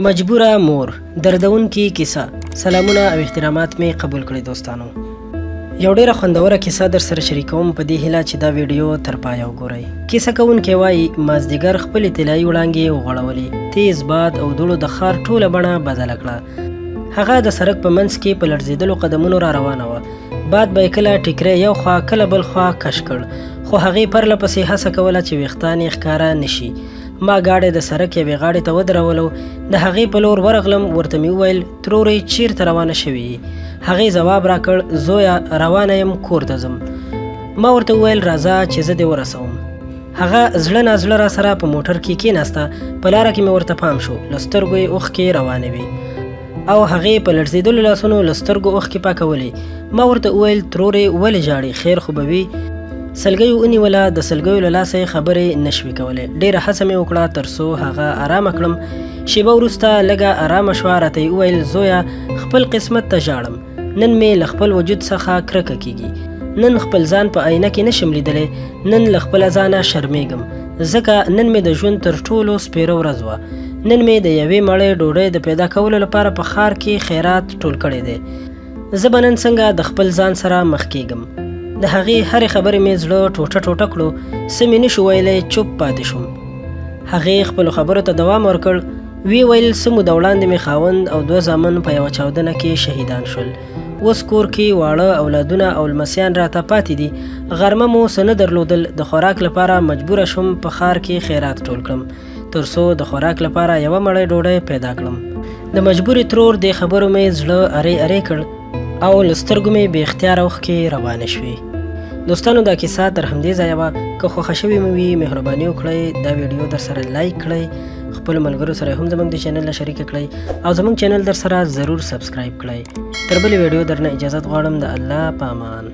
مجبوره مور دردونکې کیسه. سلامونه او احترامات مې قبول کړئ دوستانو. یو ډیره خوندوره کیسه در سره شریکوم په دې هیله چې دا ویډیو تر پایه وګورئ. کیسه کوونکی وایي مازدیګر خپلې طلایي وړانګې وغوړولې. تیز باد او دوړو د ښار ټوله بڼه بدله کړه. هغه د سړک په منځ کې په لړزېدلو قدمونو را روانه وه. باد به یې کله ټیکری یو خوا کله بل خوا کش کړ، خو هغې پرله پسې هڅه کوله چې ویښتان یې ښکاره نه شي. ما ګاډی د سړک یوې غاړې ته ودرولو. د هغې په لور ورغلم. ورته مې وویل ترورې چیرته روانه شوې یې؟ هغې ځواب راکړ زویه روانه یم کور ته ځم. ما ورته وویل راځه چې زه دې ورسوم. هغه زړه نازړه را سره په موټر کې کېناسته. په لاره کې مې ورته پام شو، له سترګو یې اوښکې روانې وې او هغې په لړزېدلو لاسونو له سترګو اوښکې پاکولې. ما ورته وویل ترورې ولې ژاړې؟ خیر خو به وي؟ سلګیو ونیوله. د سلګیو له لاسه یې خبرې نشوې کولی. ډېره هڅه مې وکړه تر څو هغه ارامه کړم. شیبه وروسته لږه ارامه شوه. راته یې وویل زویه خپل قسمت ته ژاړم. نن مې له خپل وجود څخه کرکه کیږي. نن خپل ځان په آینه کې نشم لیدلی. نن له خپله ځانه شرمېږم ځکه نن مې د ژوند تر ټولو سپېره ورځ وه. نن مې د یوې مړۍ ډوډۍ د پیدا کولو لپاره په ښار کې خیرات ټول کړی دی. زه به نن څنګه د خپل ځان سره مخ کېږم؟ د هغې هرې خبرې مې زړه ټوټه ټوټه کړو. څه مې نشو ویلی، چوپ پاتې شوم. هغې خپلو خبرو ته دوام ورکړ. وی ویل څه موده وړاندې مې خاوند او 2 زامن په یوه چاودنه کې شهیدان شول. اوس کور کې واړه اولادونه او لمسیان راته پاتې دي. غرمه مو څه نه درلودل. د خوراک لپاره مجبوره شوم په ښار کې خیرات ټول کړم تر څو د خوراک لپاره یوه مړۍ ډوډۍ پیدا کړم. د مجبورې ترور دې خبرو مې زړه ارې ارې کړ او له سترګو مې بې اختیاره اوښکې روانې شوې. دوستانو دا کیسه تر همدې ځایه وه. که خوښه شوې مې وي مهرباني وکړئ دا ویډیو در سره لایک کړئ، خپلو ملګرو سره هم زموږ د چینل له شریکه کړئ او زموږ چینل در سره ضرور سبسکرایب کړئ. تر بلې ویډیو درنه اجازت غواړم. د الله په امان.